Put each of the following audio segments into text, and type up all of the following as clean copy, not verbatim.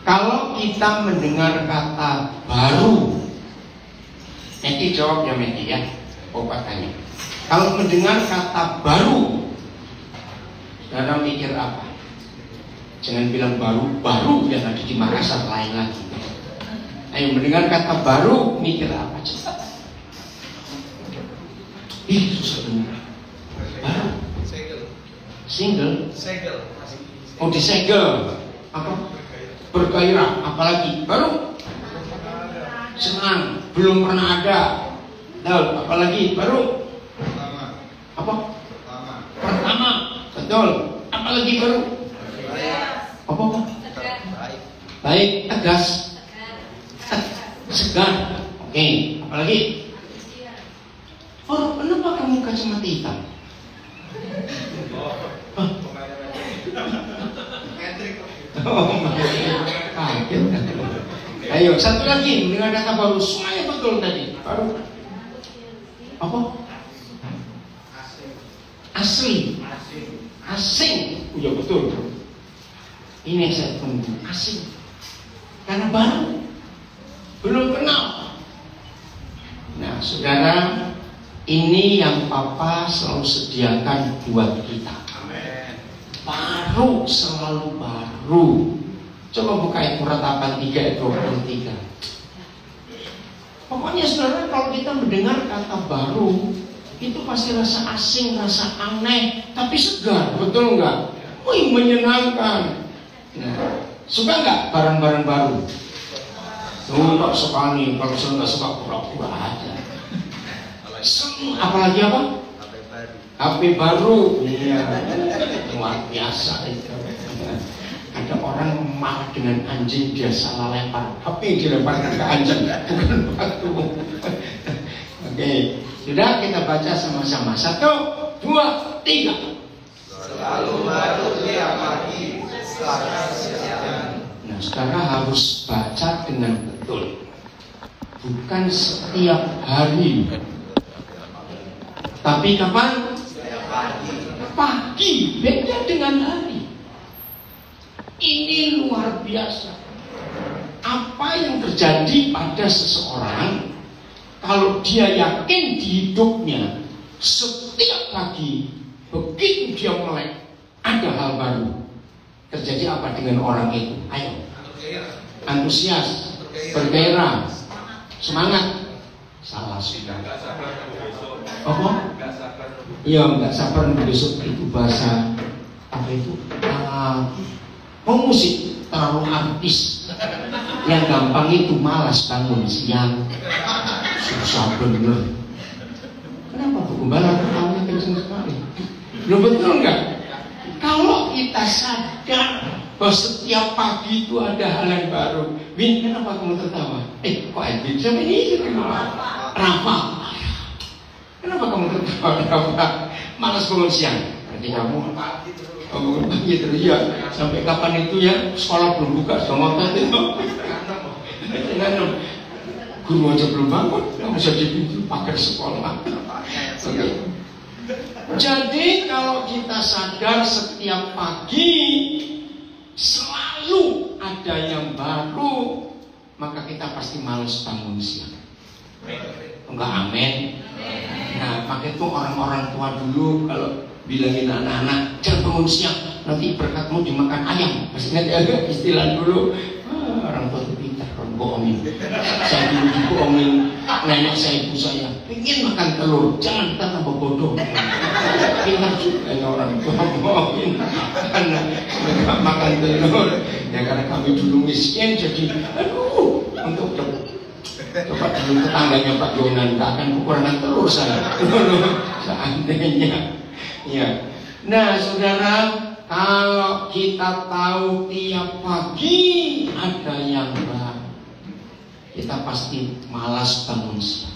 Kalau kita mendengar kata baru, Meki jawab ya Meki ya, tanya. Kalau mendengar kata baru, saudara mikir apa? Jangan bilang baru yang ada di Makassar lain lagi. Ayo, mendengar kata baru, mikir apa? Cepat. Ih, susah bener. Baru. Single. Oh, disegel. Apa? Bergairah. Apalagi baru. Senang. Belum pernah ada. Betul. Apalagi baru. Apa? Pertama. Betul. Apalagi baru. Apa? Baik. Tegas. Segar. Oke. Apalagi? Oh, kenapa kamu kacamata hitam? Kaget. Ayo, satu lagi mendengar kata baru, semuanya betul tadi. Baru. Apa? Asli. Asing. Ya betul. Ini yang saya tunggu. Asing. Karena baru. Belum kenal. Nah, saudara, ini yang Papa selalu sediakan buat kita. Baru, selalu baru. Coba buka Al-Quran 3 ayat 23. Pokoknya saudara, kalau kita mendengar kata baru, itu pasti rasa asing, rasa aneh, tapi segar, betul nggak? Wih, menyenangkan. Nah, suka nggak barang-barang baru? Tuh, kok suka nih. Kalau saya nggak suka, pura-pura aja. Apalagi apa? HP baru. Iya, luar biasa itu. Ada orang marah dengan anjing, dia salah lempar HP, dilemparkan ke anjing, bukan batu. Oke, sudah, kita baca sama-sama. 1, 2, 3. Selalu baru tiap pagi. Nah, sekarang harus baca dengan betul. Bukan setiap hari. Tapi kapan? Pagi. Beda dengan hari. Ini luar biasa. Apa yang terjadi pada seseorang kalau dia yakin di hidupnya setiap pagi begitu dia melek ada hal baru, terjadi apa dengan orang itu? Ayo. Antusias, bergairah, semangat. Salah sudah. Apa? Iya, nggak sabar besok. Itu bahasa apa itu? Musik terlalu artis. Yang gampang itu malas bangun siang. Susah bener. Kenapa Bu Gembala ketahunya kenceng sekali? Lo betul nggak? Kalau kita sadar bahwa setiap pagi itu ada hal yang baru. Win, kenapa kamu tertawa? Kok Edwin sama ini? Rafa. Kenapa kamu tertawa? Kenapa? Malas bangun siang. Berarti kamu bangun pagi terus ya. Sampai kapan itu ya? Sekolah belum buka, sudah ngotot itu. Guru aja belum bangun, nggak bisa dipintu pakai sekolah. Okay. Jadi kalau kita sadar setiap pagi selalu ada yang baru, maka kita pasti malas bangun siang. Enggak, amin. Nah, pakai itu orang-orang tua dulu kalau bilangin anak-anak jangan bangun siang, nanti berkatmu dimakan ayam. Masih ingat ya istilah dulu? Orang tua itu pintar, orang bohongin. Saya dulu dibohongin nenek saya, ibu saya, ingin makan telur, jangan kita tambah bodoh. Pintar juga ya orang tua bohongin karena mereka makan telur. Ya karena kami dulu miskin, jadi aduh, untuk coba dulu tetangganya Pak Yonan, tak akan kekurangan telur saya. Seandainya, ya. Nah, saudara, kalau kita tahu tiap pagi ada yang baru, kita pasti malas bangun siang.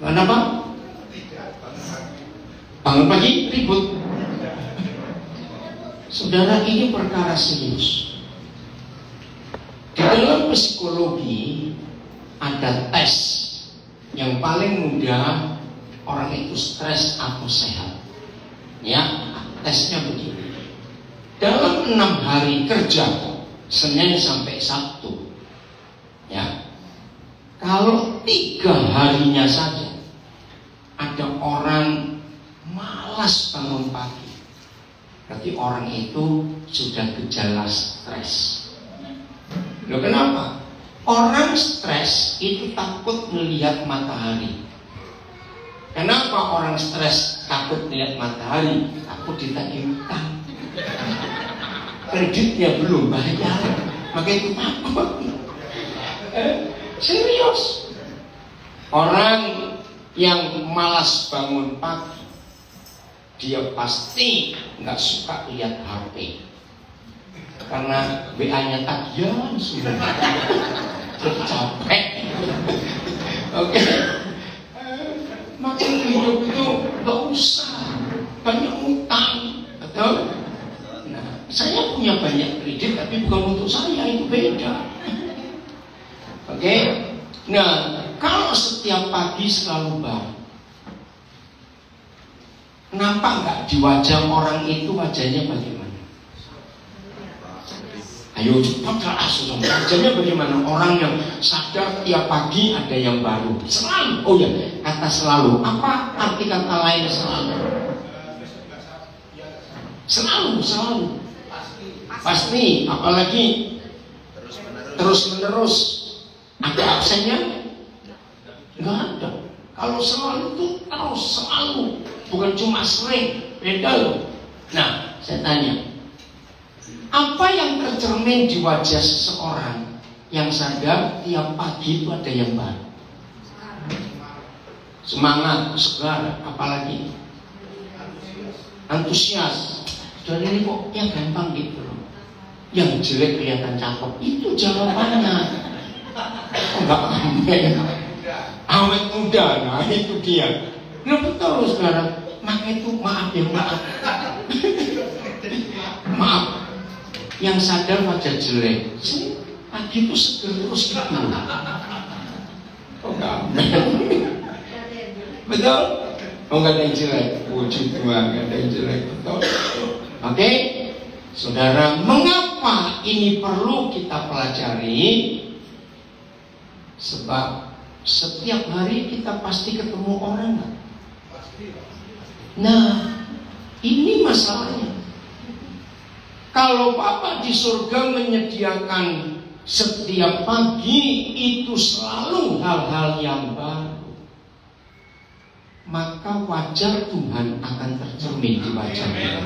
Kenapa? Bangun pagi ribut. Saudara, ini perkara serius. Di dalam psikologi ada tes yang paling mudah orang itu stres atau sehat. Ya, tesnya begini. Dalam 6 hari kerja Senin sampai Sabtu. Ya. Kalau 3 harinya saja ada orang malas bangun pagi, berarti orang itu sudah gejala stres. Loh, kenapa? Orang stres itu takut melihat matahari. Kenapa orang stres takut melihat matahari? Takut ditagih utang. Kreditnya belum bayar, maka itu takut. Serius. Orang yang malas bangun pagi, dia pasti nggak suka lihat HP, karena WA-nya tagihan sudah jadi capek. Oke. Makin hidup itu nggak usah banyak utang, betul? Nah, saya punya banyak kredit, tapi bukan untuk saya, itu beda. Oke. Nah, kalau setiap pagi selalu bangun, nampak nggak di wajah orang itu wajahnya bagaimana? Ayo cepatlah asuh. Wajahnya bagaimana? Orang yang sadar tiap pagi ada yang baru. Selalu. Oh ya, kata selalu. Apa arti kata lain selalu? Selalu. Pasti. Apalagi terus menerus. Ada absennya? Nggak ada. Kalau selalu itu terus selalu. Bukan cuma sering. Beda loh. Nah, saya tanya. Apa yang tercermin di wajah seseorang yang sadar tiap pagi itu ada yang baru? Semangat, segar, apalagi antusias. Dan ini kok yang gampang gitu loh. Yang jelek kelihatan cakep, itu jawabannya. Oh, enggak amin. Awet muda, nah itu dia. Nah betul sekarang. Maka itu maaf ya, maaf. Maaf. Yang sadar wajah jelek, pagi itu seger terus gitu. Oh enggak. Betul? Oh enggak ada yang jelek. Wujud Tuhan, enggak ada yang jelek. Betul? Oke? Saudara, mengapa ini perlu kita pelajari? Sebab setiap hari kita pasti ketemu orang. Nah, ini masalahnya. Kalau Bapa di surga menyediakan setiap pagi itu selalu hal-hal yang baru, maka wajah Tuhan akan tercermin di wajah kita.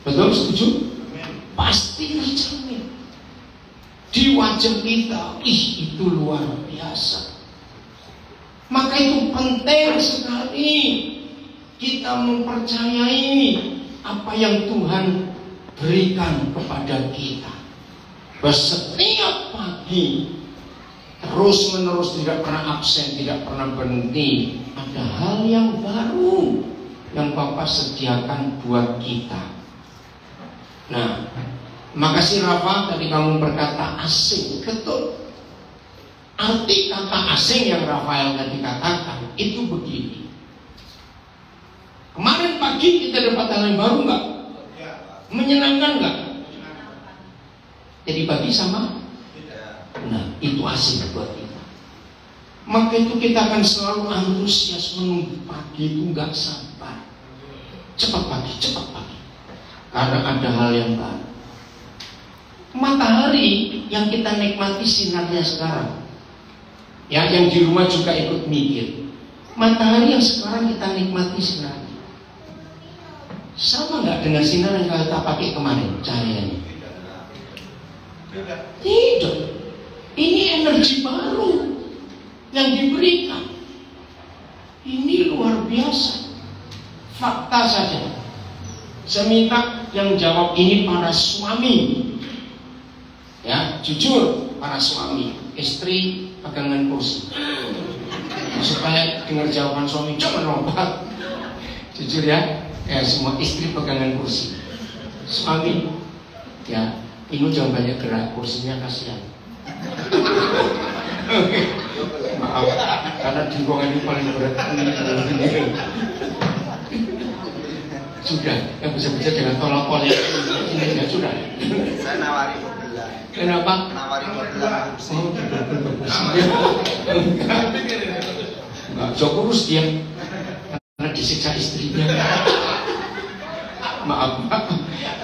Betul, setuju? Pasti tercermin di wajah kita. Ih, itu luar biasa. Maka itu penting sekali kita mempercayai apa yang Tuhan berikan kepada kita. Bahwa setiap pagi terus menerus, tidak pernah absen, tidak pernah berhenti, ada hal yang baru yang Bapak sediakan buat kita. Nah, makasih Rafa, tadi kamu berkata asing. Betul. Arti kata asing yang Rafael tadi katakan itu begini. Kemarin pagi kita dapat hal yang baru nggak? Menyenangkan nggak? Jadi pagi sama? Nah, itu asing buat kita. Maka itu kita akan selalu antusias menunggu pagi itu, nggak sabar. Cepat pagi. Karena ada hal yang baru. Matahari yang kita nikmati sinarnya sekarang. Ya, yang di rumah juga ikut mikir. Matahari yang sekarang kita nikmati sinarnya sama nggak dengan sinar yang kita pakai kemarin cahayanya? Tidak. Ini energi baru yang diberikan. Ini luar biasa. Fakta saja. Saya minta yang jawab ini para suami. Ya, jujur para suami. Istri pegangan kursi. Supaya dengar jawaban suami jangan lompat. Jujur ya. Ya, semua istri pegangan kursi. Suami, ya, ini jangan banyak gerak, kursinya kasihan. Maaf, karena jenggongan ini paling berat. Sudah, yang bisa-bisa jangan tolak-tolak. Ini sudah. Saya nawari. Kenapa? Nawari modelan kursi. Enggak, jauh kurus dia karena disiksa istrinya. Maaf,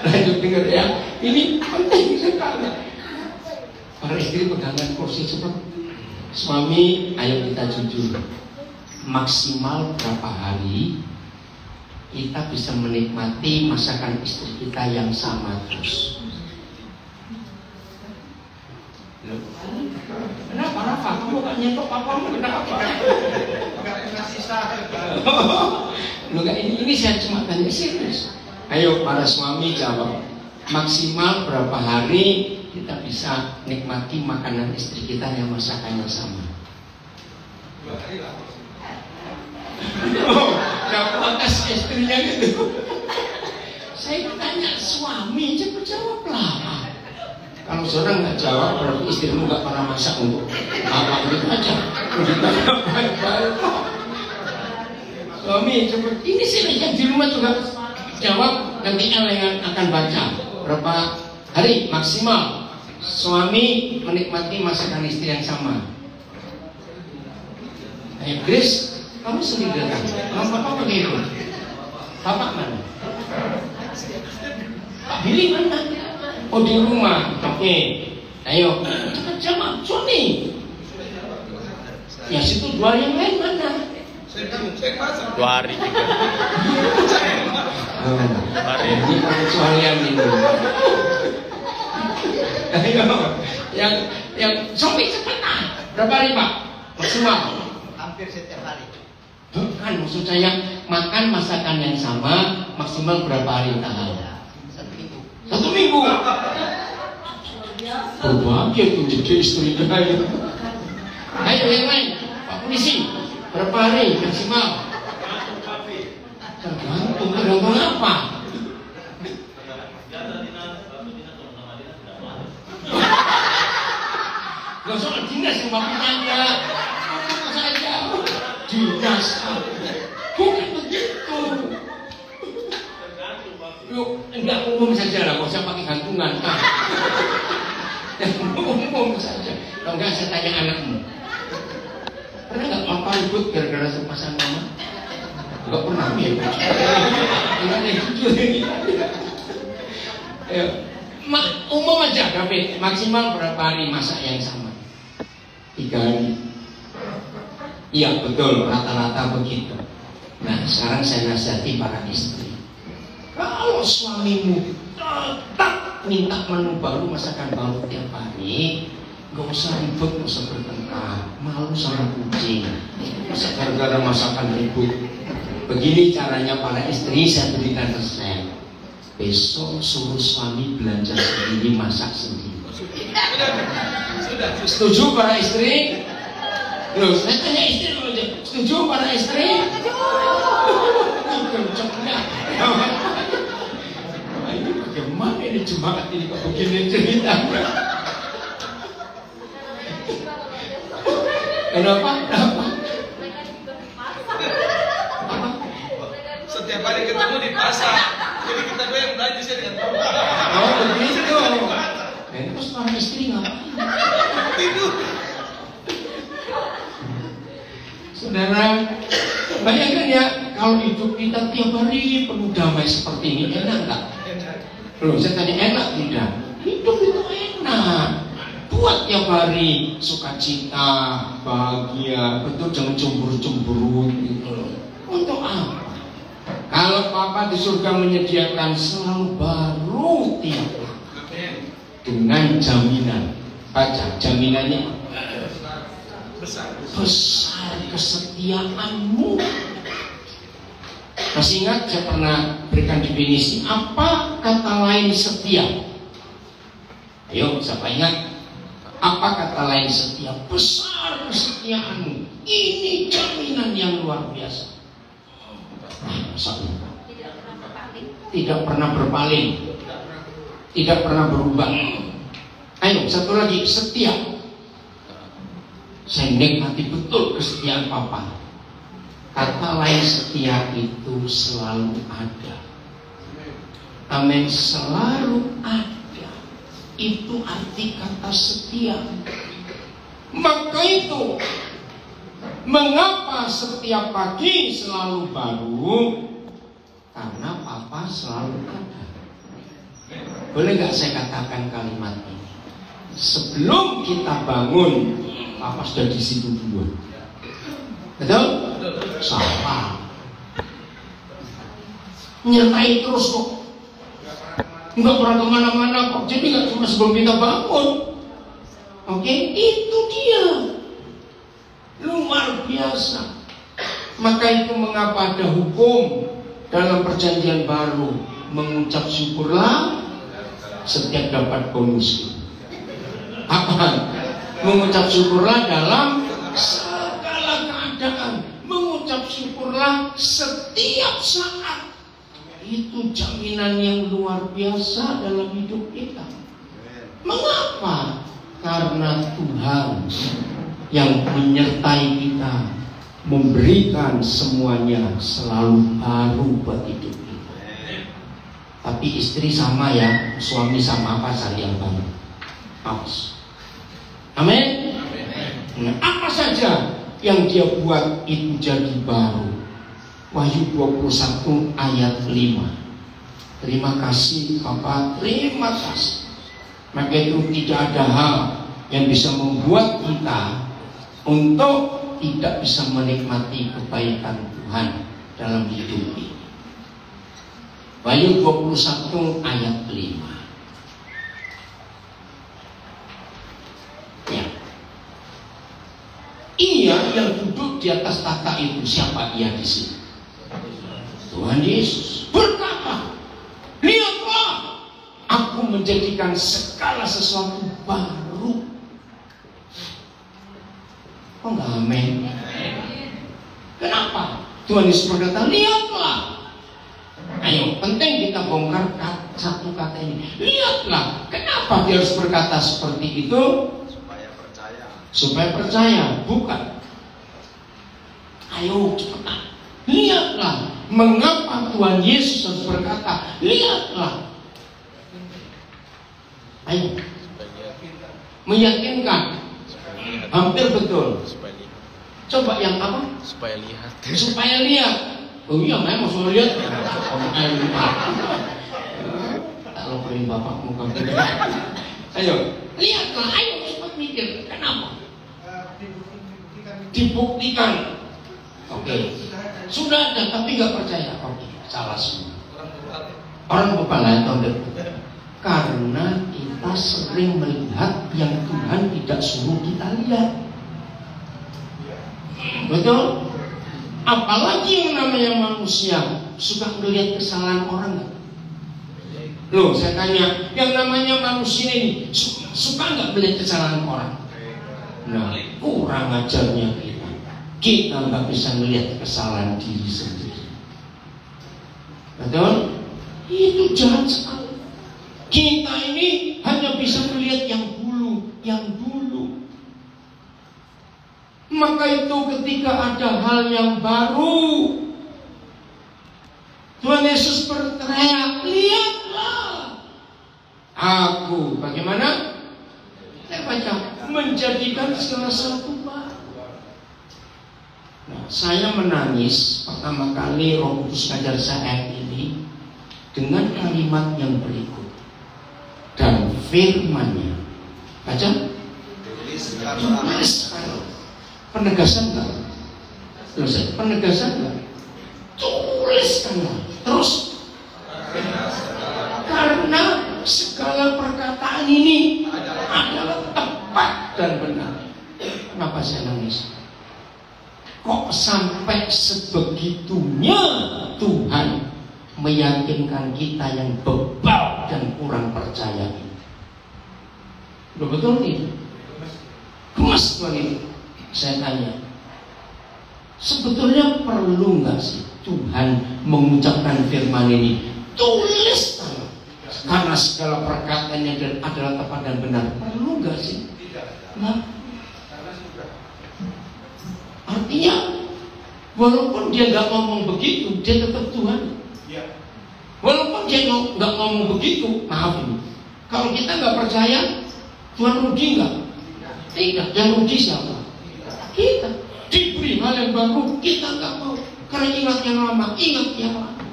lanjut dengar ya. Ini penting sekali. Para istri pegangan kursi seperti suami, ayo kita jujur. Maksimal berapa hari kita bisa menikmati masakan istri kita yang sama terus? Kenapa Rafa? Kamu gak nyentuh papamu? Kenapa? Loh, ini saya cuma tanya serius. Ayo para suami jawab. Maksimal berapa hari kita bisa nikmati makanan istri kita yang masakannya sama? 2 hari lah. Yang protes istrinya gitu. Saya tanya suami, cepat jawablah. Kalau seorang nggak jawab, berarti istrimu nggak pernah masak untuk apa gitu aja. Suami, cepat. Ini sih yang di rumah juga jawab. Nanti yang akan baca berapa hari maksimal suami menikmati masakan istri yang sama. Ayo Grace, kamu sendiri datang. Kamu papa begitu. Papa mana? Pak Billy mana? Oh di rumah. Oke. Ayo cepat jawab suami. Ya situ 2 yang lain mana? 2 hari 3. Ini pengecualian ini. Ayo, yang suami cepetan. Berapa hari Pak? Maksimal. Hampir setiap hari. Bukan, maksud saya makan masakan yang sama maksimal berapa hari tahan? 1 minggu. 1 minggu. Berbahagia tuh jadi istrinya. Ayo yang lain, Pak Polisi, berapa hari maksimal? Tergantung apa? Gak soal dinas yang Bapak tanya. Apa saja dinas. Bukan begitu. Yuk, enggak umum saja lah, gak usah pakai gantungan. Umum saja. Kalau enggak saya tanya anakmu. Pernah nggak papa ribut gara-gara sepasang mama? Enggak pernah ya. Enggak ada jujur ini. Umum aja, David. Maksimal berapa hari masak yang sama? 3 hari. Iya betul, rata-rata begitu. Nah sekarang saya nasihati para istri. Kalau suamimu tetap minta menu baru, masakan baru tiap hari, gak usah ribut, gak usah bertengkar. Malu sama kucing. Masa gara-gara masakan ribut. Begini caranya para istri, saya berikan resep. Besok suruh suami belanja sendiri, masak sendiri. Sudah. Setuju para istri? Loh, saya tanya istri dulu aja. Setuju para istri? Kencengnya. Ini bagaimana ini jemaat ini kok begini ceritanya? Kenapa? Setiap hari ketemu di pasar. Jadi kita gue yang belanja sih dengan Oh begitu. Terus para istri ngapain? tidur. Saudara, bayangkan ya kalau hidup kita tiap hari penuh damai seperti ini, enak nggak? Loh, saya tanya enak tidak? Hidup itu enak. Buat tiap hari sukacita, bahagia, betul jangan cemburu-cemburu gitu loh. Untuk apa? Kalau Papa di surga menyediakan selalu baru tiap hari dengan jaminan. Baca jaminannya Besar. Kesetiaanmu. Masih ingat saya pernah berikan definisi apa kata lain setia? Ayo siapa ingat? Apa kata lain setia? Besar kesetiaanmu. Ini jaminan yang luar biasa. Tidak pernah berpaling, tidak pernah berubah. Ayo satu lagi, setia. Saya nikmati betul kesetiaan Papa. Kata lain setia itu selalu ada. Amin, selalu ada. Itu arti kata setia. Maka itu mengapa setiap pagi selalu baru? Karena Papa selalu ada. Boleh gak saya katakan kalimat ini? Sebelum kita bangun, Papa sudah di situ dulu. Betul? Siapa? Nyertai terus kok. Nggak pernah kemana-mana kok. Jadi nggak cuma sebelum kita bangun. Oke, itu dia. Luar biasa. Maka itu mengapa ada hukum dalam perjanjian baru, mengucap syukurlah setiap dapat bonus. Apa? Mengucap syukurlah dalam segala keadaan. Mengucap syukurlah setiap saat. Itu jaminan yang luar biasa dalam hidup kita. Mengapa? Karena Tuhan yang menyertai kita, memberikan semuanya selalu baru buat hidup kita. Tapi istri sama ya, suami sama pacar yang baru. Awas. Amin. Nah, apa saja yang dia buat itu jadi baru. Wahyu 21 ayat 5. Terima kasih Bapak, terima kasih. Maka itu tidak ada hal yang bisa membuat kita untuk tidak bisa menikmati kebaikan Tuhan dalam hidup ini. Wahyu 21 ayat 5. Ya. Ia yang duduk di atas tahta itu, siapa ia di sini? Tuhan Yesus berkata, lihatlah, aku menjadikan segala sesuatu baru. Oh enggak, amin. Kenapa? Tuhan Yesus berkata, lihatlah. Ayo, penting kita bongkar satu kata ini. Lihatlah. Kenapa dia harus berkata seperti itu? Supaya percaya. Supaya percaya, bukan. Ayo cepetan. Lihatlah. Mengapa Tuhan Yesus harus berkata, lihatlah. Ayo. Meyakinkan. Hampir betul. Coba yang apa? Supaya lihat. Supaya lihat. Oh iya, memang mau lihat. Kalau beri bapak muka. Ayo, lihatlah. Ayo cepat mikir. Kenapa? Dibuktikan. Oke. Sudah ada tapi nggak percaya. Oke, salah semua. Orang kepala itu karena kita sering melihat yang Tuhan tidak suruh kita lihat. Betul? Apalagi yang namanya manusia suka melihat kesalahan orang. Loh, saya tanya, yang namanya manusia ini suka nggak melihat kesalahan orang? Nah, kurang ajarnya kita. Kita nggak bisa melihat kesalahan diri sendiri. Betul? Itu jahat sekali. Kita ini hanya bisa melihat yang dulu, Maka itu ketika ada hal yang baru, Tuhan Yesus berteriak, lihatlah, aku bagaimana? Saya baca, menjadikan segala sesuatu baru. Nah, saya menangis pertama kali Roh Kudus ngajar saya ini dengan kalimat yang berikut. Dan firman-Nya. Baca. Tulis. Penegasan enggak? Terus penegasan enggak? Tuliskanlah. Terus. Karena segala perkataan ini adalah tepat dan benar. Kenapa saya nangis? Kok sampai sebegitunya Tuhan meyakinkan kita yang bebal dan kurang percaya ini? Betul nih? Gemas lagi. Saya tanya, sebetulnya perlu nggak sih Tuhan mengucapkan firman ini? Tulis tangan. Karena segala perkataannya adalah tepat dan benar. Perlu nggak sih? Nah, artinya walaupun dia nggak ngomong begitu, dia tetap Tuhan. Walaupun dia nggak ngomong begitu, maaf ini, Kalau kita nggak percaya, Tuhan rugi nggak? Tidak. Yang rugi siapa? Kita. Diberi hal yang baru, kita nggak mau. Karena ingat yang lama, ingat yang lama.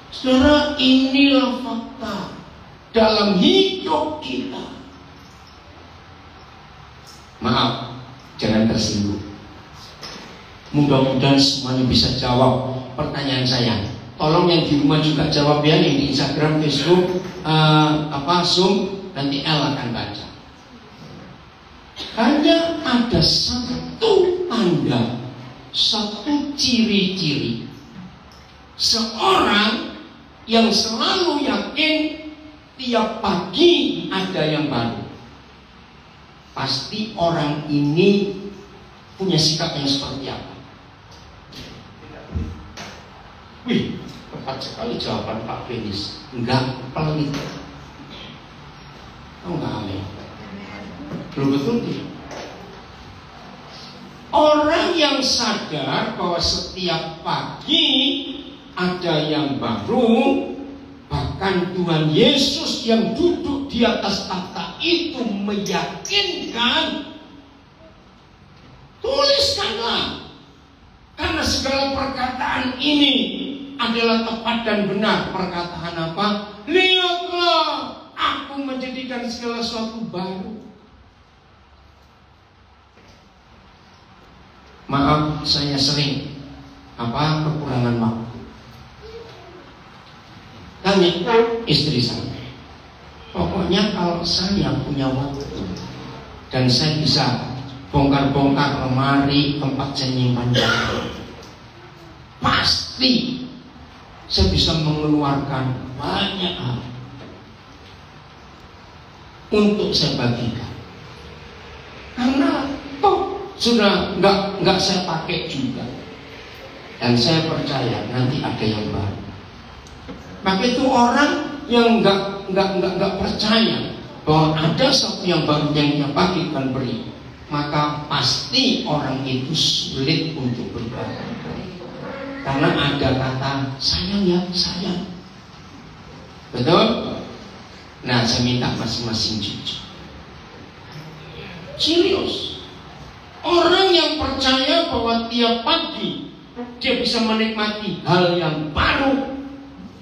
Saudara, inilah fakta dalam hidup kita. Maaf, jangan tersinggung. Mudah-mudahan semuanya bisa jawab pertanyaan saya. Tolong yang di rumah juga jawab ya, yang di Instagram, Facebook, Zoom, nanti El akan baca. Hanya ada satu tanda, satu ciri-ciri seorang yang selalu yakin tiap pagi ada yang baru. Pasti orang ini punya sikap yang seperti apa? Wih, tepat sekali jawaban Pak Fenis. Enggak, pelit. Enggak aneh. Belum betul tidak? Orang yang sadar bahwa setiap pagi ada yang baru, bahkan Tuhan Yesus yang duduk di atas tahta itu meyakinkan. Tuliskanlah, karena segala perkataan ini adalah tepat dan benar. Perkataan apa? Lihatlah, aku menjadikan segala sesuatu baru. Maaf, saya sering kekurangan waktu. Tanya istri saya, pokoknya kalau saya punya waktu dan saya bisa bongkar-bongkar lemari tempat saya nyimpan jangkau, pasti saya bisa mengeluarkan banyak hal untuk saya bagikan. Karena sudah nggak saya pakai juga, dan saya percaya nanti ada yang baru. Maka itu orang yang nggak percaya bahwa ada sesuatu yang baru yang dia bagikan beri, maka pasti orang itu sulit untuk berbagi. Karena ada kata sayang ya sayang, betul? Nah, saya minta masing-masing jujur, serius. Orang yang percaya bahwa tiap pagi dia bisa menikmati hal yang baru,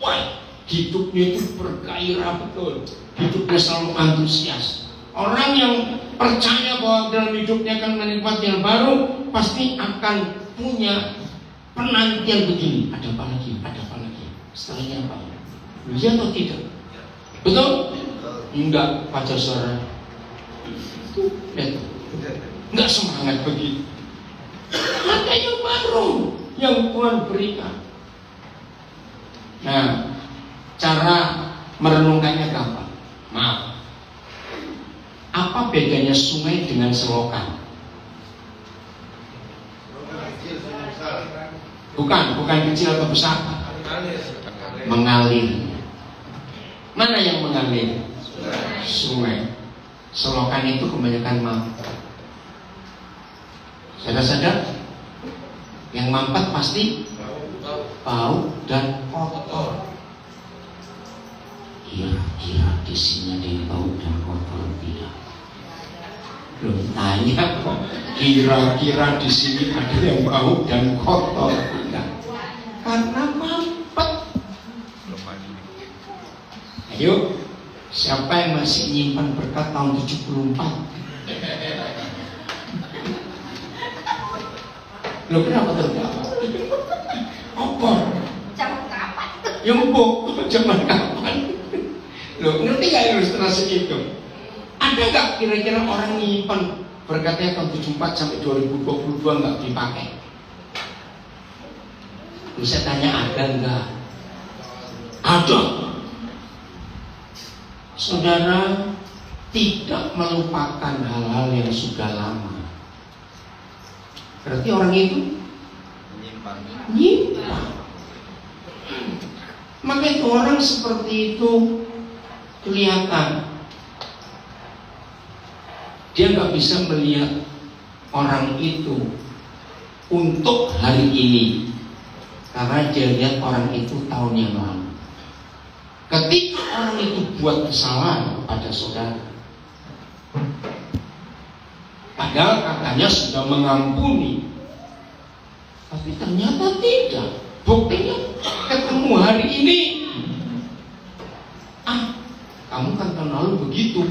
wah, hidupnya itu bergairah betul, hidupnya selalu antusias. Orang yang percaya bahwa dalam hidupnya akan menikmati yang baru, pasti akan punya penantian begini, ada apa lagi, setelahnya apa? Iya atau tidak? Betul? Enggak, pacar suara enggak semangat begitu. Ada yang baru yang Tuhan berikan. Nah, cara merenungkannya gampang. Maaf, apa bedanya sungai dengan selokan? Bukan kecil atau besar. Mengalir. Mana yang mengalir? Sungai. Selokan itu kebanyakan mampet. Sadar-sadar, yang mampet pasti bau dan kotor. Kira-kira di sini ada yang bau dan kotor tidak? Belum tanya kok. Kira-kira di sini ada yang bau dan kotor tidak? Karena mampet. Ayo, siapa yang masih nyimpan berkat tahun 74? Loh, kenapa tertawa? Opor zaman kapan? Empuk, zaman kapan? Loh, ngerti gak ilustrasi itu? Ada gak kira-kira orang nyimpan berkatnya tahun 74 sampai 2022 gak dipakai? Terus saya tanya, ada gak? Ada. Saudara tidak melupakan hal-hal yang sudah lama. Berarti orang itu nyimpan. Maka itu orang seperti itu kelihatan. Dia nggak bisa melihat orang itu untuk hari ini, karena dia lihat orang itu tahun yang lalu. Ketika orang itu buat kesalahan kepada saudara, padahal katanya sudah mengampuni, tapi ternyata tidak. Buktinya ketemu hari ini, kamu kan tahun lalu begitu.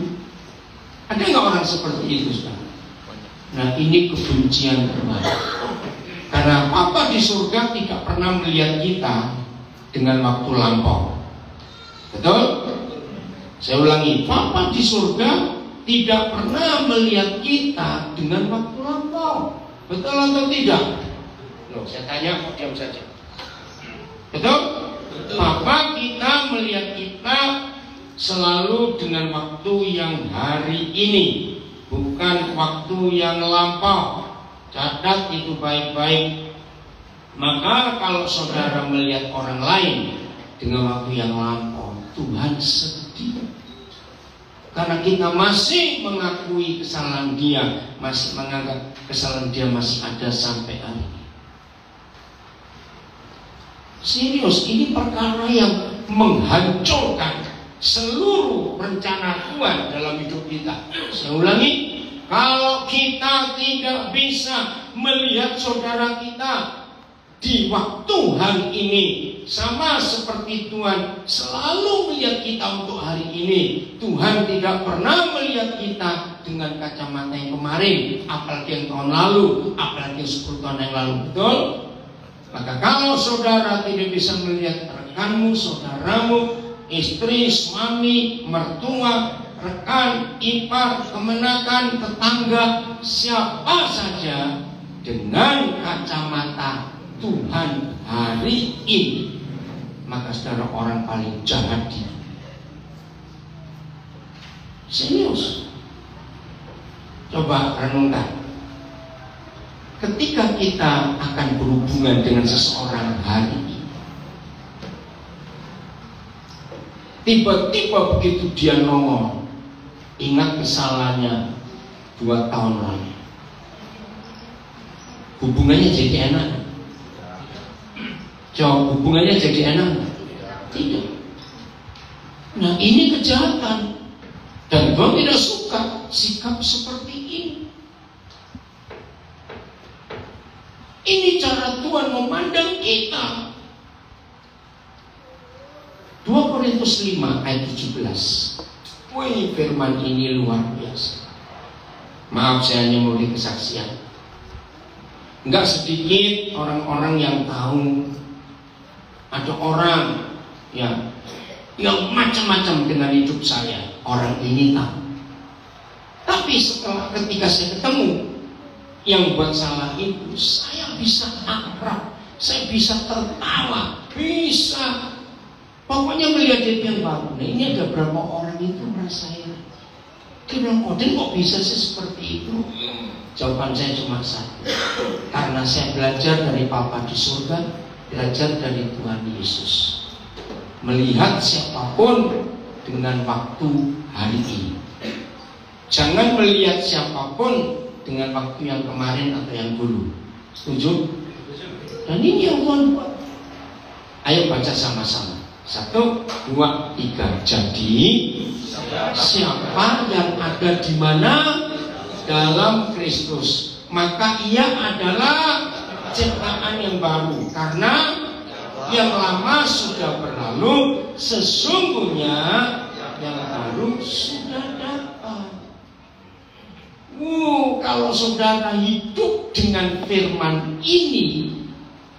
Ada nggak orang seperti itu sekarang? Nah, ini kebencian terbaik. Karena Bapa di surga tidak pernah melihat kita dengan waktu lampau. Betul? Saya ulangi, Bapa di surga tidak pernah melihat kita dengan waktu lampau. Betul atau tidak? Loh, saya tanya, kok diam saja? Betul? Bapa kita melihat kita selalu dengan waktu yang hari ini, bukan waktu yang lampau. Catat itu baik-baik. Maka kalau saudara melihat orang lain dengan waktu yang lampau, Tuhan sedih. Karena kita masih mengakui kesalahan dia, masih menganggap kesalahan dia masih ada sampai hari ini. Serius, ini perkara yang menghancurkan seluruh rencana Tuhan dalam hidup kita. Saya ulangi, kalau kita tidak bisa melihat saudara kita di waktu hari ini sama seperti Tuhan selalu melihat kita untuk hari ini, Tuhan tidak pernah melihat kita dengan kacamata yang kemarin, apalagi yang tahun lalu, apalagi 10 tahun yang lalu. Betul? Maka kalau saudara tidak bisa melihat rekanmu, saudaramu, istri, suami, mertua, rekan, ipar, kemenakan, tetangga, siapa saja dengan kacamata Tuhan hari ini, maka saudara orang paling jahat di dunia. Serius. Coba renungkan. Ketika kita akan berhubungan dengan seseorang hari ini, tiba-tiba begitu dia nongol, ingat kesalahannya 2 tahun lalu, hubungannya jadi enak? Jawab, hubungannya jadi enak? Tidak. Nah, ini kejahatan, dan Tuhan tidak suka sikap seperti ini. Ini cara Tuhan memandang kita. 2 Korintus 5 ayat 17. Wih, firman ini luar biasa. Maaf, saya hanya memberi kesaksian. Enggak sedikit orang-orang yang tahu ada orang yang macam-macam dengan hidup saya. Orang ini tahu. Tapi ketika saya ketemu yang buat salah itu, saya bisa akrab, saya bisa tertawa, bisa pokoknya melihat dia yang baru. Nah, ini ada berapa orang itu merasa heran. Dia bilang, kok bisa sih seperti itu? Jawaban saya cuma satu. Karena saya belajar dari Bapa di surga, belajar dari Tuhan Yesus. Melihat siapapun dengan waktu hari ini. Jangan melihat siapapun dengan waktu yang kemarin atau yang dulu. Setuju? Dan ini yang Tuhan buat. Ayo baca sama-sama. 1, 2, 3. Jadi siapa yang ada di mana dalam Kristus, maka ia adalah ciptaan yang baru. Karena yang lama sudah berlalu, sesungguhnya yang baru sudah datang. Kalau saudara hidup dengan firman ini,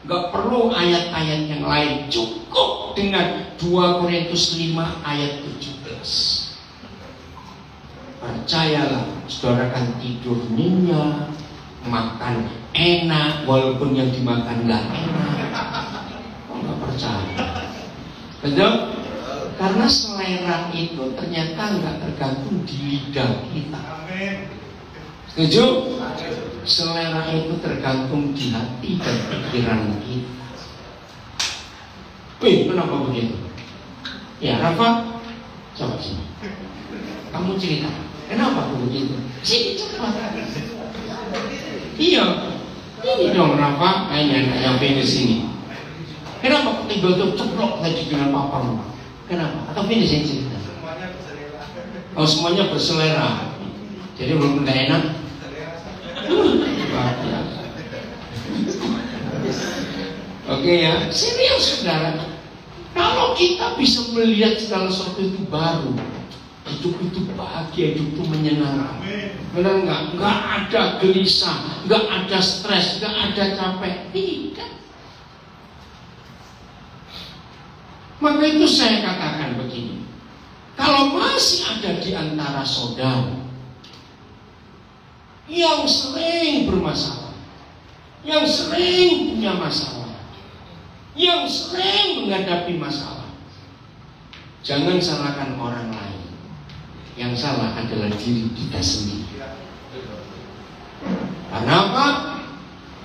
gak perlu ayat-ayat yang lain, cukup dengan 2 Korintus 5 ayat 17. Percayalah, saudara akan tidur nyenyak, makan enak, walaupun yang dimakan gak enak. Gak percaya? Betul? Karena selera itu ternyata gak tergantung di lidah kita. Setuju? Selera itu tergantung di hati dan pikiran kita. Wih, kenapa begitu? Ya, Rafa, coba sini. Kamu cerita, kenapa begitu? Sini cepat. Iya, ini dong Rafa, yang di sini. Kenapa tiba-tiba ceplok tadi dengan papamu? Kenapa? Atau finishing cerita? Semuanya berselera. Oh, semuanya berselera. Jadi belum tidak enak. Oke ya, serius saudara. Kalau kita bisa melihat segala sesuatu itu baru, hidup itu bahagia, hidup itu menyenangkan. Benar nggak? Nggak ada gelisah, nggak ada stres, nggak ada capek. Tidak. Maka itu saya katakan begini. Kalau masih ada di antara saudara yang sering bermasalah, yang sering punya masalah, yang sering menghadapi masalah, jangan salahkan orang lain. Yang salah adalah diri kita sendiri. Karena apa?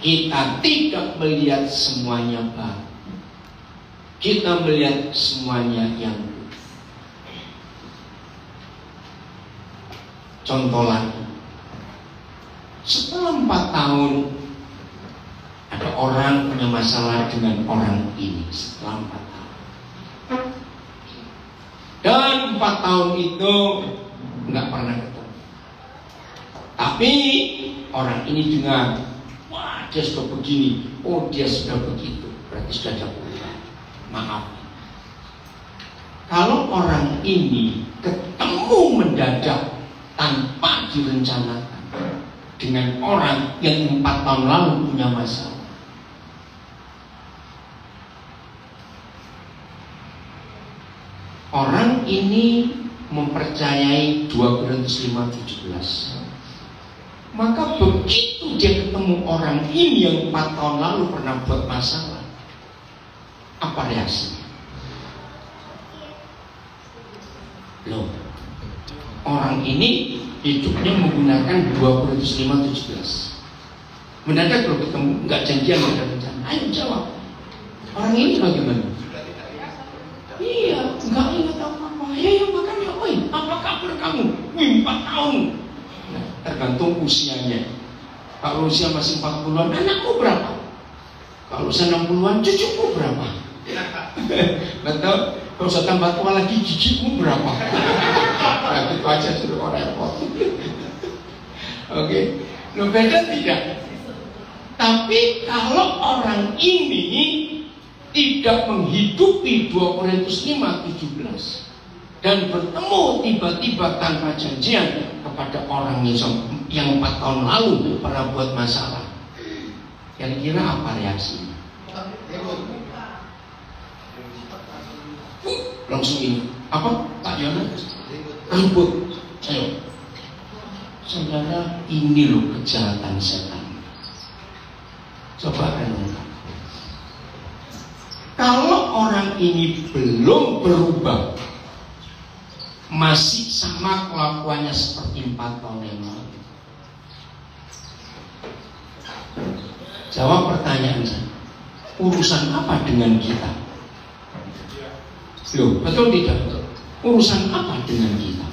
Kita tidak melihat semuanya baik. Kita melihat semuanya yang buruk. Contoh lagi, setelah 4 tahun ada orang punya masalah dengan orang ini. Setelah 4 tahun, dan 4 tahun itu nggak pernah ketemu. Tapi orang ini dengar, wah dia sudah begini, oh dia sudah begitu, berarti sudah ada perubahan. Maaf, kalau orang ini ketemu mendadak tanpa direncanakan dengan orang yang 4 tahun lalu punya masalah, orang ini mempercayai 2 Korintus 5:17. Maka begitu dia ketemu orang ini yang 4 tahun lalu pernah buat masalah, apa reaksinya? Loh, orang ini hidupnya menggunakan 2 Korintus 5:17. Mendadak kalau ketemu, nggak janjian, nggak ada rencana. Ayo jawab. Orang ini bagaimana? Iya, nggak ingat apa-apa. Ya makanya apa kabar kamu? 4 tahun. Nah, tergantung usianya. Kalau usia masih 40-an, anakku berapa? Kalau usia 60-an, cucuku berapa? Betul? Kalau saya tambah tua lagi, gigiku berapa? Nah, itu aja suruh orang repot. Oke, lo beda tidak? Tapi kalau orang ini tidak menghidupi 2 Korintus 5:17 dan bertemu tiba-tiba tanpa janjian kepada orang yang 4 tahun lalu pernah buat masalah, kira-kira apa reaksinya? Langsung ini apa? Pak Yona ribut. Ayo saudara, ini loh kejahatan setan. Coba renungkan. Kalau orang ini belum berubah, masih sama kelakuannya seperti 4 tahun yang lalu, jawab pertanyaan saya, urusan apa dengan kita? Loh, betul tidak? Urusan apa dengan kita?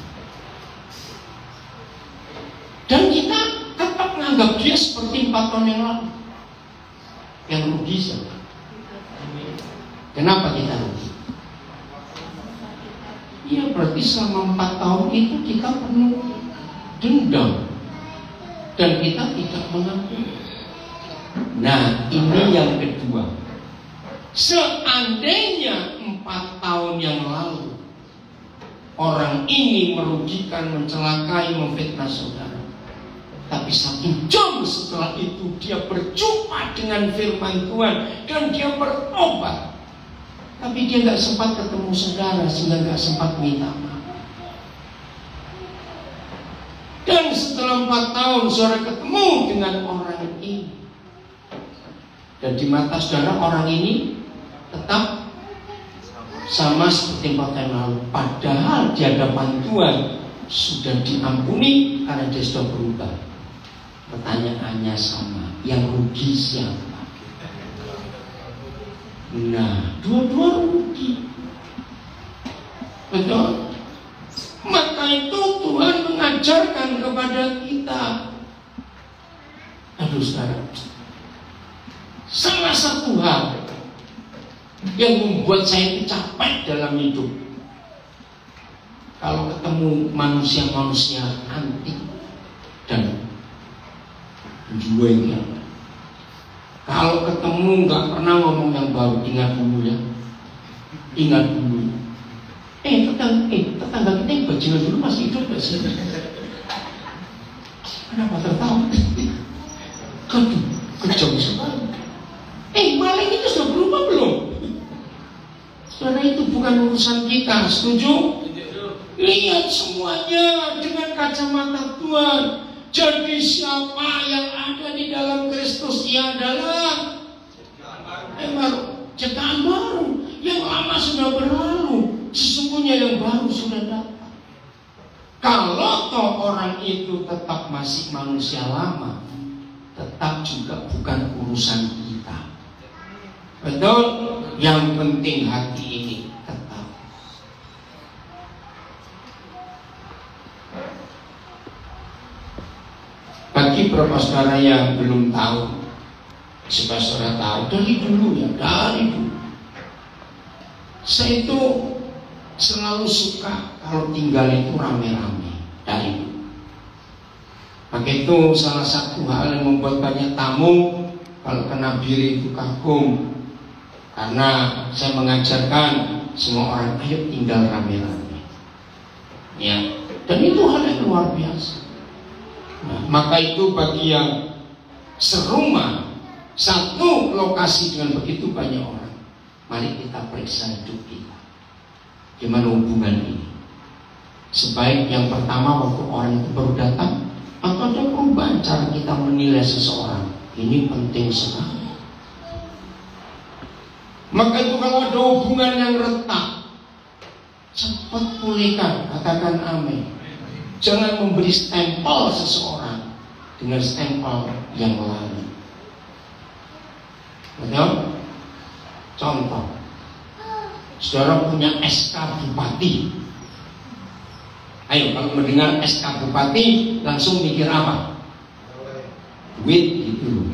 Dan kita tetap menganggap dia seperti 4 tahun yang lalu. Yang rugi siapa? Kenapa kita rugi? Ya berarti selama 4 tahun itu kita penuh dendam dan kita tidak mengakui. Nah, ini yang kedua. Seandainya 4 tahun yang lalu orang ini merugikan, mencelakai, memfitnah saudara, tapi 1 jam setelah itu dia berjumpa dengan firman Tuhan dan dia bertobat, tapi dia nggak sempat ketemu saudara sehingga nggak sempat minta maaf. Dan setelah 4 tahun saudara ketemu dengan orang ini, dan di mata saudara orang ini tetap sama seperti 4 tahun lalu, padahal di hadapan Tuhan sudah diampuni karena dia sudah berubah. Pertanyaannya sama, yang rugi siapa? Nah, dua-dua rugi. Betul? Maka itu Tuhan mengajarkan kepada kita. Aduh saudara, salah satu hal yang membuat saya itu capek dalam hidup kalau ketemu manusia-manusia antik dan menjualnya. Kalau ketemu nggak pernah ngomong yang baru, ingat dulu ya, ingat dulu. Tetangga kita yang bajingan dulu masih hidup nggak sih? Kenapa tertawa? Aduh, kejam sekali. Maling itu sudah berubah belum? Karena itu bukan urusan kita, setuju? Lihat semuanya dengan kacamata Tuhan. Jadi siapa yang ada di dalam Kristus, ia adalah ciptaan baru. Yang lama sudah berlalu, sesungguhnya yang baru sudah datang. Kalau toh orang itu tetap masih manusia lama, tetap juga bukan urusan kita. Betul? Yang penting hati ini tetap. Bagi beberapa saudara yang belum tahu, supaya saudara tahu dari dulu ya, dari dulu. Saya itu selalu suka kalau tinggal itu rame-rame dari dulu. Maka itu salah satu hal yang membuat banyak tamu kalau kena bir itu kagum. Karena saya mengajarkan semua orang ayo tinggal rame-rame. Ya, dan itu hal yang luar biasa. Nah, maka itu bagi yang serumah satu lokasi dengan begitu banyak orang, mari kita periksa hidup kita. Gimana hubungan ini? Sebaik yang pertama waktu orang itu baru datang, atau ada perubahan cara kita menilai seseorang. Ini penting sekali. Maka itu kalau ada hubungan yang retak, cepat pulihkan, katakan amin. Jangan memberi stempel seseorang dengan stempel yang lain. Betul? Contoh, saudara punya SK Bupati. Ayo, kalau mendengar SK Bupati langsung mikir apa? Duit gitu.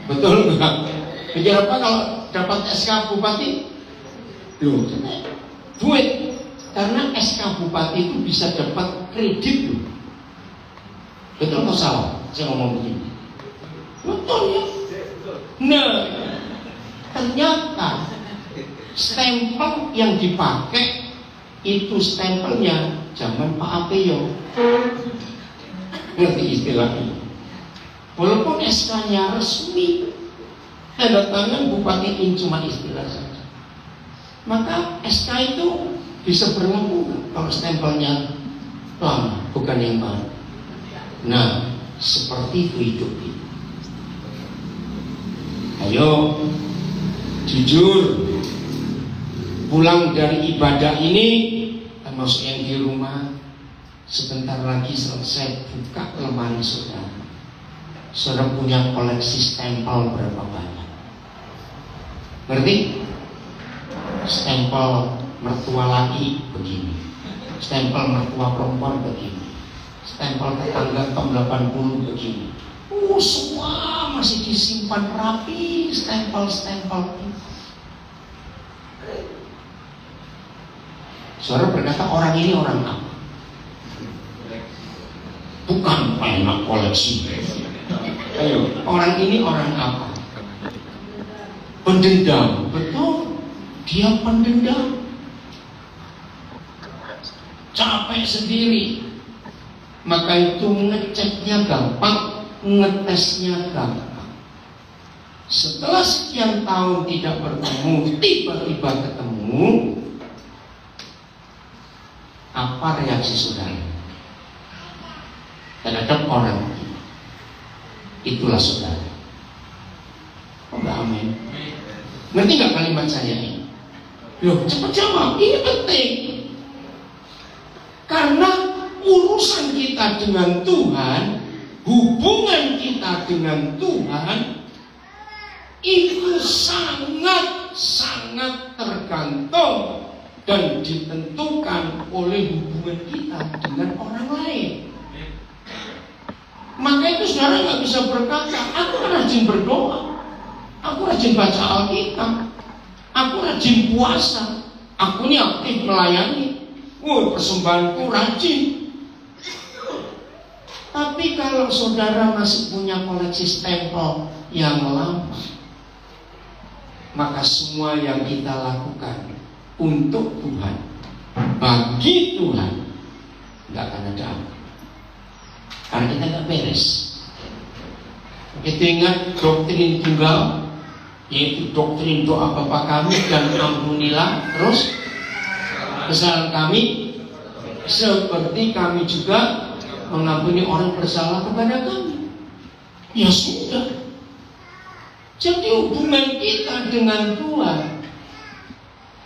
Betul enggak? Mikir apa kalau dapat SK Bupati? Loh, duit. Karena SK Bupati itu bisa dapat kredit loh. Betul atau salah? Saya ngomong begini. Betul ya? Nah, ternyata stempel yang dipakai itu stempelnya zaman Pak Apeyo. Ngerti istilahnya? Walaupun SK-nya resmi, tanda tangan Bupati ini cuma istilah saja. Maka SK itu bisa berlaku kalau stempelnya lama, bukan yang baru. Nah, seperti itu hidup ini. Ayo, jujur, pulang dari ibadah ini, termasuk yang di rumah, sebentar lagi selesai, buka lemari saudara. Saudara punya koleksi stempel berapa banyak? Ngerti? Stempel mertua laki begini, stempel mertua perempuan begini, stempel tetangga tahun 80 begini. Semua masih disimpan rapi stempel-stempel itu. Saudara berkata orang ini orang apa? Bukan enak koleksi. Ayo, orang ini orang apa? Pendendam, betul. Dia pendendam. Capek sendiri. Maka itu ngeceknya gampang, ngetesnya gampang. Setelah sekian tahun tidak bertemu, tiba-tiba ketemu, apa reaksi saudara terhadap orang itu? Itulah saudara. Enggak amin. Ngerti nggak kalimat saya ini? Loh, cepat jawab. Ini penting. Karena urusan kita dengan Tuhan, hubungan kita dengan Tuhan itu sangat-sangat tergantung dan ditentukan oleh hubungan kita dengan orang lain. Maka itu saudara nggak bisa berkata, aku rajin berdoa, aku rajin baca Alkitab, aku rajin puasa, aku ini aktif melayani. persembahanku rajin. Tapi kalau saudara masih punya koleksi stempel yang lama, maka semua yang kita lakukan untuk Tuhan, bagi Tuhan, nggak akan ada apa. Karena kita nggak beres. Kita ingat doktrin tunggal, yaitu doktrin doa Bapa kami dan ampunilah terus kesalahan kami, seperti kami juga mengampuni orang bersalah kepada kami. Ya sudah. Jadi hubungan kita dengan Tuhan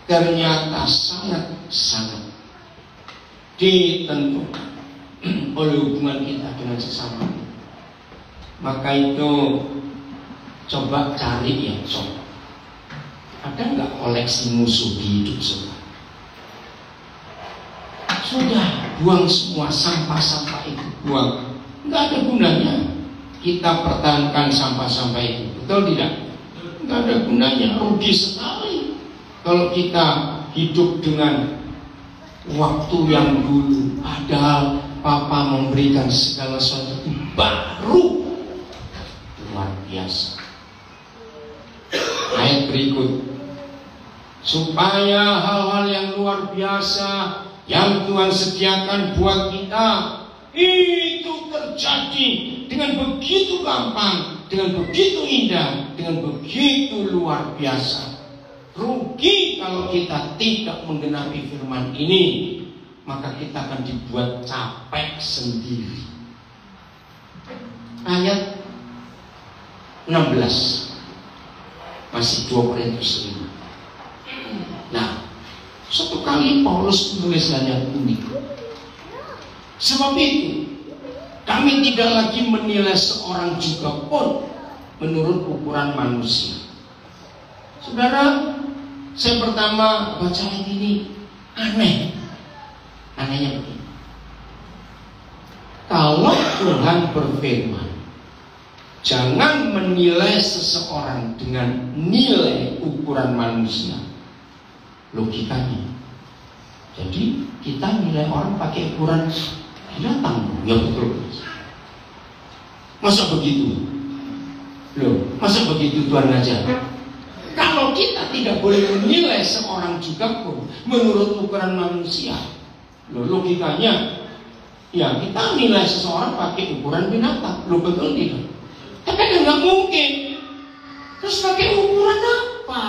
ternyata sangat ditentukan oleh hubungan kita dengan sesama. Maka itu coba cari ya, coba. Ada nggak koleksi musuh di hidup saudara? Sudah buang semua sampah-sampah itu, buang. Nggak ada gunanya kita pertahankan sampah-sampah itu, betul tidak? Nggak ada gunanya, rugi sekali kalau kita hidup dengan waktu yang dulu. Padahal Papa memberikan segala sesuatu baru, luar biasa. Ayat berikut, supaya hal-hal yang luar biasa yang Tuhan sediakan buat kita itu terjadi dengan begitu gampang, dengan begitu indah, dengan begitu luar biasa. Rugi kalau kita tidak menggenapi firman ini, maka kita akan dibuat capek sendiri. Ayat 16, masih 2 Korintus 5. Nah, suatu kali Paulus menulis ayat ini. Sebab itu kami tidak lagi menilai seorang juga pun menurut ukuran manusia. Saudara, saya pertama baca ayat ini aneh. Anehnya begini. Kalau Tuhan berfirman, jangan menilai seseorang dengan nilai ukuran manusia. Logikanya, jadi kita nilai orang pakai ukuran binatang, ya betul. Masa begitu? Loh, masa begitu Tuhan ajar? Kalau kita tidak boleh menilai seorang juga pun menurut ukuran manusia, loh logikanya, ya kita nilai seseorang pakai ukuran binatang, loh betul tidak? Tapi kan nggak mungkin. Terus pakai ukuran apa?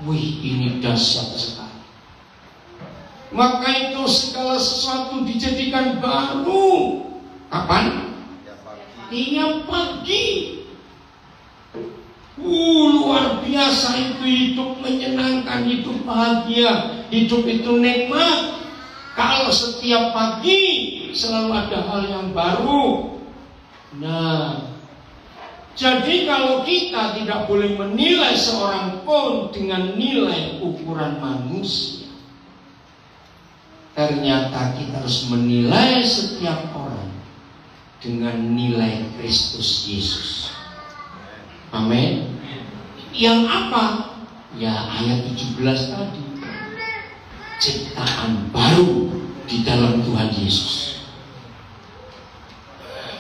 Wih, ini dahsyat sekali. Maka itu segala sesuatu dijadikan baru. Kapan? Tiap pagi. Luar biasa itu hidup menyenangkan, hidup bahagia, hidup itu nikmat. Kalau setiap pagi selalu ada hal yang baru. Nah, jadi kalau kita tidak boleh menilai seorang pun dengan nilai ukuran manusia, ternyata kita harus menilai setiap orang dengan nilai Kristus Yesus. Amin. Yang apa? Ya ayat 17 tadi. Ciptaan baru di dalam Tuhan Yesus.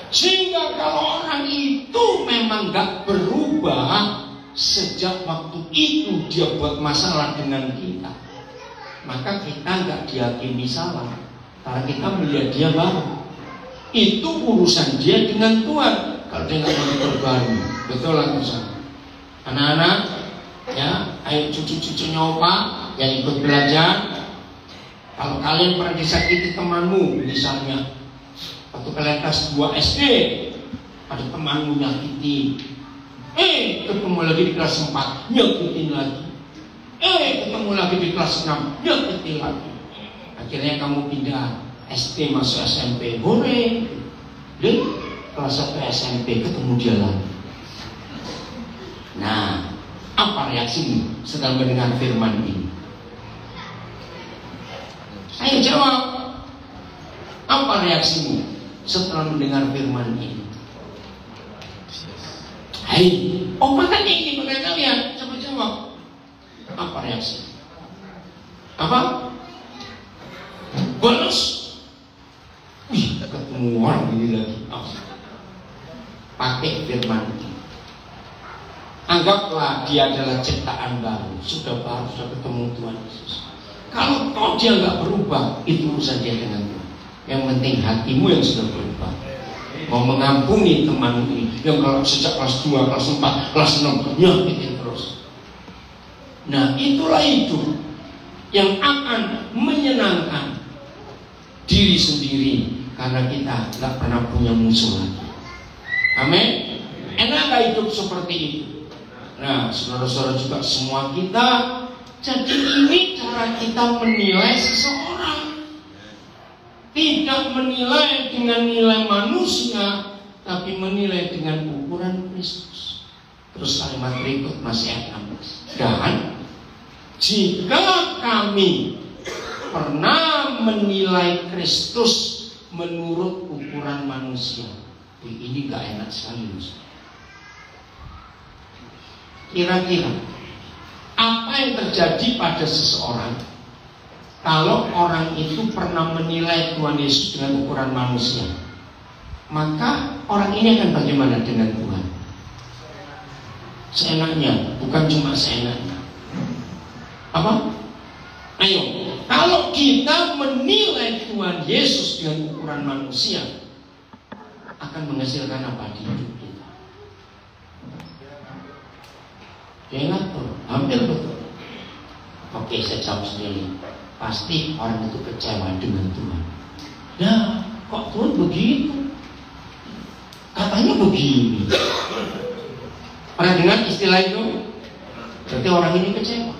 Sehingga kalau orang itu memang gak berubah sejak waktu itu dia buat masalah dengan kita, maka kita gak diyakini salah, karena kita melihat dia baru. Itu urusan dia dengan Tuhan. Kalau dia gak mau terbaru, betul lah Tuhan. Anak-anak, ya, ayo cucu-cucunya Opa yang ikut belajar. Kalau kalian pernah disakiti temanmu, misalnya waktu kalian kelas 2 SD, ada temanmu nyakiti, ketemu lagi di kelas 4, nyakitin lagi, ketemu lagi di kelas 6, nyakitin lagi. Akhirnya kamu pindah SD masuk SMP, boleh. Dan kelas 1 SMP ketemu dia lagi. Nah, apa reaksimu sedang mendengar firman ini? Ayo jawab. Apa reaksimu setelah mendengar firman ini? Hai, Opa tanya ini pada kalian, coba jawab. Apa reaksi? Apa? balas. Wih, ketemu orang ini lagi. Pakai firman. Anggaplah dia adalah ciptaan baru, sudah ketemu Tuhan Yesus. Kalau dia nggak berubah, itu urusan dia dengan Tuhan. Yang penting hatimu yang sudah berubah, mau mengampuni teman ini yang kalau sejak kelas 2, kelas 4, kelas 6 nyakitin terus. Nah, itulah hidup yang akan menyenangkan diri sendiri, karena kita nggak pernah punya musuh lagi. Amin. Enak hidup seperti itu. Nah, saudara-saudara juga semua kita, jadi ini cara kita menilai seseorang. Tidak menilai dengan nilai manusia, tapi menilai dengan ukuran Kristus. Terus kalimat berikut masih ayat 16. Dan jika kami pernah menilai Kristus menurut ukuran manusia, ini gak enak sekali. Kira-kira apa yang terjadi pada seseorang kalau orang itu pernah menilai Tuhan Yesus dengan ukuran manusia? Maka orang ini akan bagaimana dengan Tuhan? Seenaknya, bukan cuma seenaknya. Apa? Ayo, kalau kita menilai Tuhan Yesus dengan ukuran manusia, akan menghasilkan apa di hidup kita? Ingat tuh, hampir betul. Oke, saya jawab sendiri. Pasti orang itu kecewa dengan Tuhan. Nah, kok Tuhan begitu? Katanya begini. Pernah dengar istilah itu? Berarti orang ini kecewa.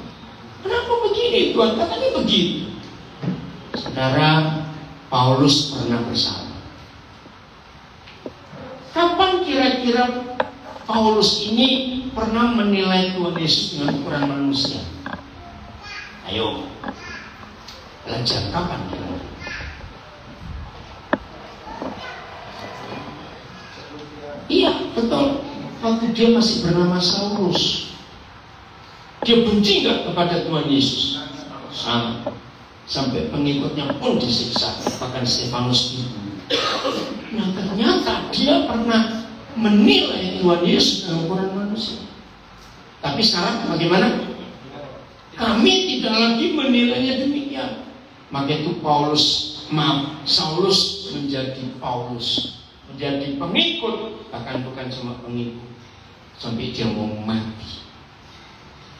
Kenapa begini Tuhan? Katanya begitu. Saudara, Paulus pernah bersalah. Kapan kira-kira Paulus ini pernah menilai Tuhan Yesus dengan ukuran manusia? Ayo, belajar kapan kira-kira? Iya, betul. Waktu dia masih bernama Saulus. Dia benci nggak kepada Tuhan Yesus? Sama. Sampai pengikutnya pun disiksa, bahkan Stefanus dibunuh. Nah, ternyata dia pernah menilai Tuhan Yesus dengan ukuran manusia. Tapi sekarang bagaimana? Kami tidak lagi menilainya demikian. Maka itu Saulus menjadi Paulus, menjadi pengikut, bahkan bukan cuma pengikut, sampai dia mau mati.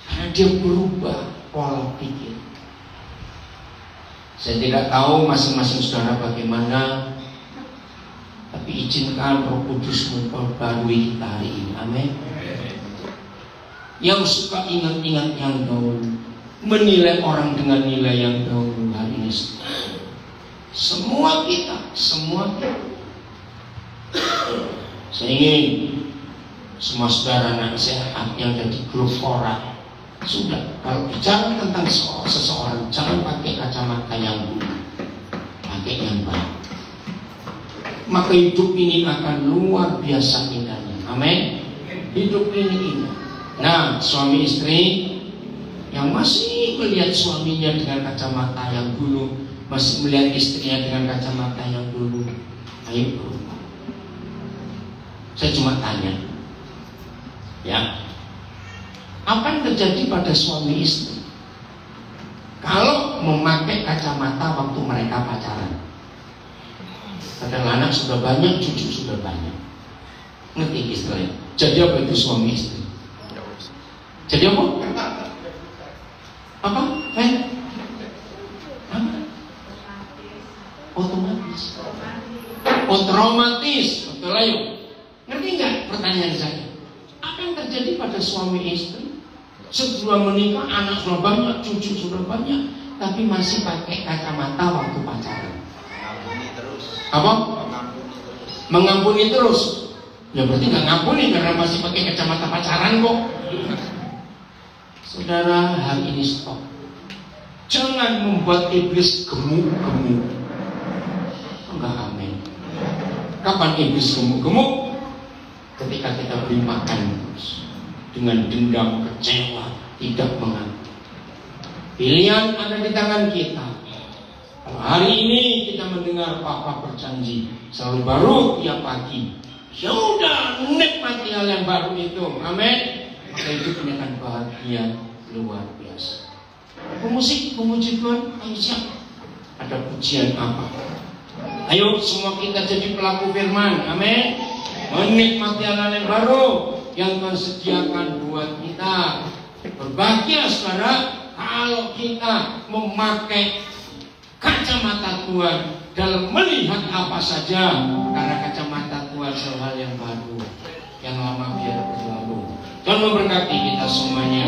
Karena dia berubah pola pikir. Saya tidak tahu masing-masing saudara bagaimana, tapi izinkan Roh Kudus memperbarui kita hari ini. Amin. Yang suka ingat-ingat yang dahulu, menilai orang dengan nilai yang dahulu, hari ini semua kita. Saya ingin semua saudara anak sehat yang ada di grup Fora, sudah, kalau bicara tentang seseorang, jangan pakai kacamata yang dulu, pakai yang baru. Maka hidup ini akan luar biasa indahnya. Amin. Hidup ini indah. Nah, suami istri yang masih melihat suaminya dengan kacamata yang dulu, masih melihat istrinya dengan kacamata yang dulu, ayo berubah. Saya cuma tanya, ya, apa yang terjadi pada suami istri kalau memakai kacamata waktu mereka pacaran? Kadang anak sudah banyak, cucu sudah banyak. Ngerti istilahnya? Jadi apa itu suami istri? Jadi apa? Apa? Otomatis. Otomatis. Betul ayo. Ngerti nggak pertanyaan saya? Apa yang terjadi pada suami istri? Sebelum menikah anak sudah banyak, cucu sudah banyak, tapi masih pakai kacamata waktu pacaran. Mengampuni terus. Apa? Mengampuni terus. Ya berarti nggak ngampuni karena masih pakai kacamata pacaran kok. Saudara, hari ini stop. Jangan membuat iblis gemuk-gemuk. Enggak, amin. Kapan iblis gemuk-gemuk? Ketika kita beri makan terus dengan dendam, kecewa, tidak mengampuni. Pilihan ada di tangan kita. Kalau hari ini kita mendengar Papa berjanji selalu baru tiap pagi, sudah nikmati hal yang baru itu, amin. Maka itu akan bahagia luar biasa. Pemusik, pemuji Tuhan, ayo siap. Ada pujian apa? Ayo semua kita jadi pelaku firman, amin. Menikmati hal yang baru yang Tuhan sediakan buat kita. Berbahagia saudara kalau kita memakai kacamata Tuhan dalam melihat apa saja, karena kacamata Tuhan selalu hal yang baru, yang lama biar berlalu. Tuhan memberkati kita semuanya.